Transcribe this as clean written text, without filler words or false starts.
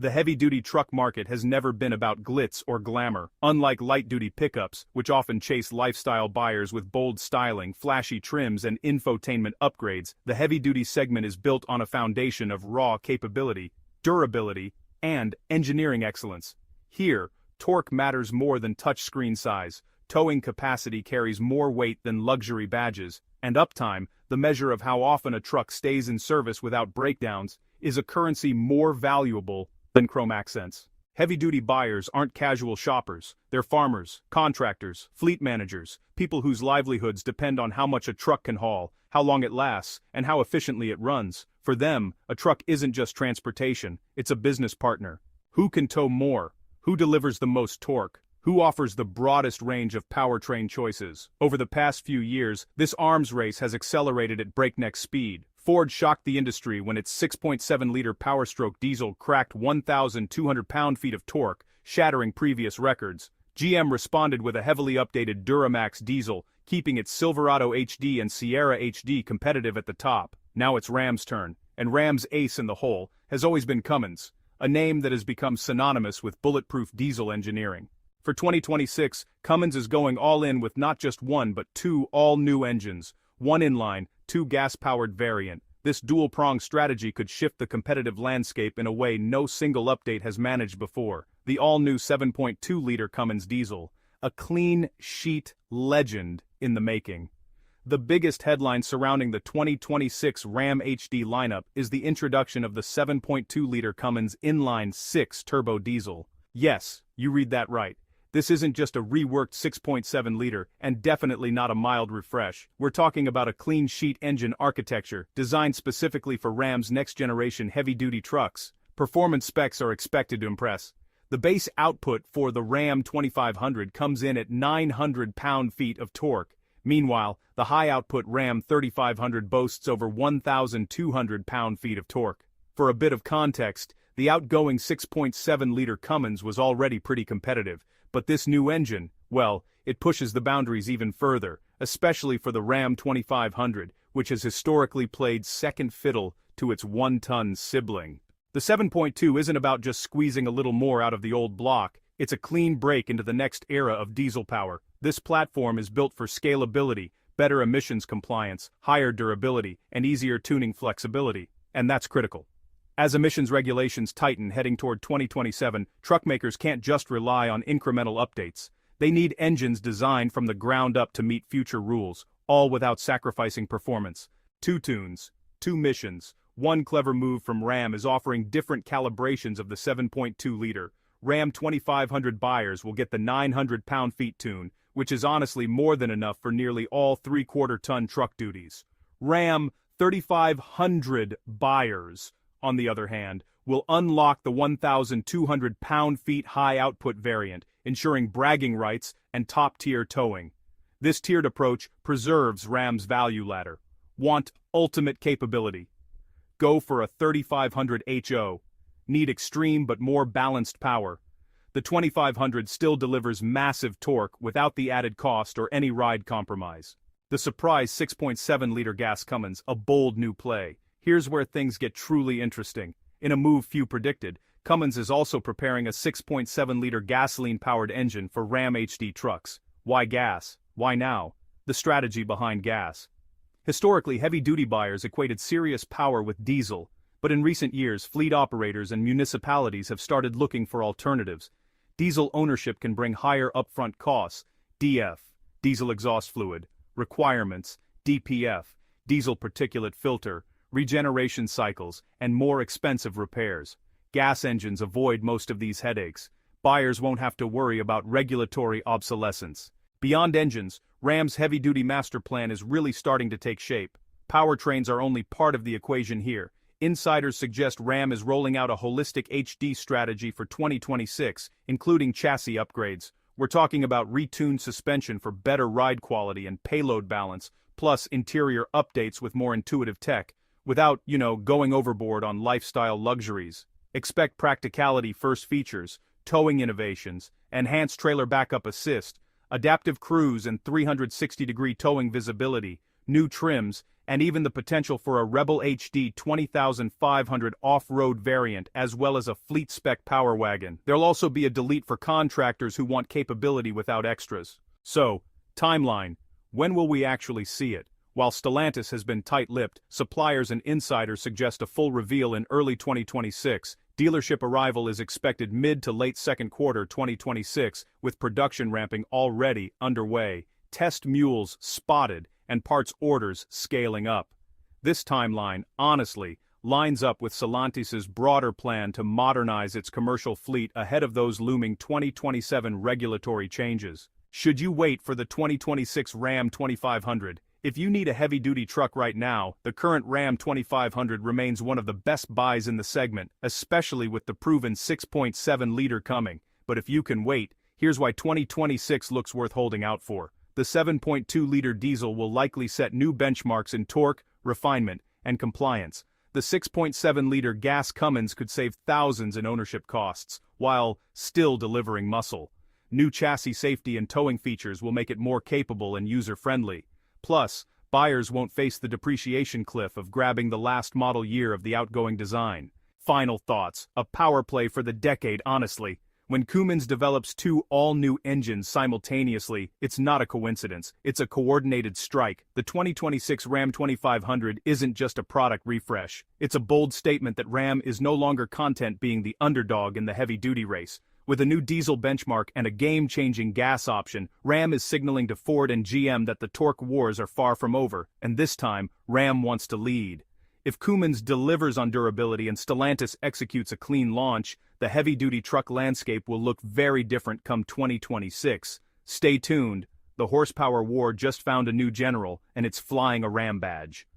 The heavy-duty truck market has never been about glitz or glamour. Unlike light-duty pickups, which often chase lifestyle buyers with bold styling, flashy trims, and infotainment upgrades, the heavy-duty segment is built on a foundation of raw capability, durability, and engineering excellence. Here, torque matters more than touchscreen size, towing capacity carries more weight than luxury badges, and uptime, the measure of how often a truck stays in service without breakdowns, is a currency more valuable than chrome accents. Heavy-duty buyers aren't casual shoppers, they're farmers, contractors, fleet managers, people whose livelihoods depend on how much a truck can haul, how long it lasts, and how efficiently it runs. For them, a truck isn't just transportation, it's a business partner. Who can tow more? Who delivers the most torque? Who offers the broadest range of powertrain choices? Over the past few years, this arms race has accelerated at breakneck speed. Ford shocked the industry when its 6.7-liter Power-Stroke diesel cracked 1,200 pound-feet of torque, shattering previous records. GM responded with a heavily updated Duramax diesel, keeping its Silverado HD and Sierra HD competitive at the top. Now it's Ram's turn, and Ram's ace in the hole has always been Cummins, a name that has become synonymous with bulletproof diesel engineering. For 2026, Cummins is going all in with not just one but two all-new engines, one inline, two gas-powered variant. This dual-pronged strategy could shift the competitive landscape in a way no single update has managed before. The all-new 7.2-liter Cummins diesel, a clean sheet legend in the making. The biggest headline surrounding the 2026 Ram HD lineup is the introduction of the 7.2-liter Cummins inline-6 turbo diesel. Yes, you read that right. This isn't just a reworked 6.7-liter, and definitely not a mild refresh. We're talking about a clean sheet engine architecture, designed specifically for Ram's next-generation heavy-duty trucks. Performance specs are expected to impress. The base output for the Ram 2500 comes in at 900 pound-feet of torque. Meanwhile, the high-output Ram 3500 boasts over 1,200 pound-feet of torque. For a bit of context, the outgoing 6.7-liter Cummins was already pretty competitive. But this new engine, well, it pushes the boundaries even further, especially for the Ram 2500, which has historically played second fiddle to its one-ton sibling. The 7.2 isn't about just squeezing a little more out of the old block, it's a clean break into the next era of diesel power. This platform is built for scalability, better emissions compliance, higher durability, and easier tuning flexibility, and that's critical. As emissions regulations tighten heading toward 2027, truck makers can't just rely on incremental updates. They need engines designed from the ground up to meet future rules, all without sacrificing performance. Two tunes, two missions. One clever move from Ram is offering different calibrations of the 7.2-liter. Ram 2500 buyers will get the 900 pound-feet tune, which is honestly more than enough for nearly all 3/4-ton truck duties. Ram 3500 buyers, on the other hand, will unlock the 1,200 pound-feet high-output variant, ensuring bragging rights and top-tier towing. This tiered approach preserves Ram's value ladder. Want ultimate capability? Go for a 3500 HO. Need extreme but more balanced power? The 2500 still delivers massive torque without the added cost or any ride compromise. The surprise 6.7-liter gas Cummins, a bold new play. Here's where things get truly interesting. In a move few predicted, Cummins is also preparing a 6.7-liter gasoline-powered engine for Ram HD trucks. Why gas? Why now? The strategy behind gas. Historically, heavy-duty buyers equated serious power with diesel, but in recent years, fleet operators and municipalities have started looking for alternatives. Diesel ownership can bring higher upfront costs, DF, diesel exhaust fluid, requirements, DPF, diesel particulate filter, regeneration cycles, and more expensive repairs. Gas engines avoid most of these headaches. Buyers won't have to worry about regulatory obsolescence. Beyond engines, Ram's heavy-duty master plan is really starting to take shape. Powertrains are only part of the equation here. Insiders suggest Ram is rolling out a holistic HD strategy for 2026, including chassis upgrades. We're talking about retuned suspension for better ride quality and payload balance, plus interior updates with more intuitive tech. Without, going overboard on lifestyle luxuries. Expect practicality-first features, towing innovations, enhanced trailer backup assist, adaptive cruise and 360-degree towing visibility, new trims, and even the potential for a Rebel HD 20,500 off-road variant as well as a fleet-spec power wagon. There'll also be a delete for contractors who want capability without extras. So, timeline. When will we actually see it? While Stellantis has been tight-lipped, suppliers and insiders suggest a full reveal in early 2026. Dealership arrival is expected mid to late second quarter 2026, with production ramping already underway, test mules spotted, and parts orders scaling up. This timeline, honestly, lines up with Stellantis's broader plan to modernize its commercial fleet ahead of those looming 2027 regulatory changes. Should you wait for the 2026 Ram 2500? If you need a heavy-duty truck right now, the current Ram 2500 remains one of the best buys in the segment, especially with the proven 6.7-liter coming. But if you can wait, here's why 2026 looks worth holding out for. The 7.2-liter diesel will likely set new benchmarks in torque, refinement, and compliance. The 6.7-liter gas Cummins could save thousands in ownership costs, while still delivering muscle. New chassis safety and towing features will make it more capable and user-friendly. Plus, buyers won't face the depreciation cliff of grabbing the last model year of the outgoing design. Final thoughts, a power play for the decade honestly. When Cummins develops two all-new engines simultaneously, it's not a coincidence, it's a coordinated strike. The 2026 Ram 2500 isn't just a product refresh. It's a bold statement that Ram is no longer content being the underdog in the heavy-duty race. With a new diesel benchmark and a game-changing gas option, Ram is signaling to Ford and GM that the torque wars are far from over, and this time, Ram wants to lead. If Cummins delivers on durability and Stellantis executes a clean launch, the heavy-duty truck landscape will look very different come 2026. Stay tuned, the horsepower war just found a new general, and it's flying a Ram badge.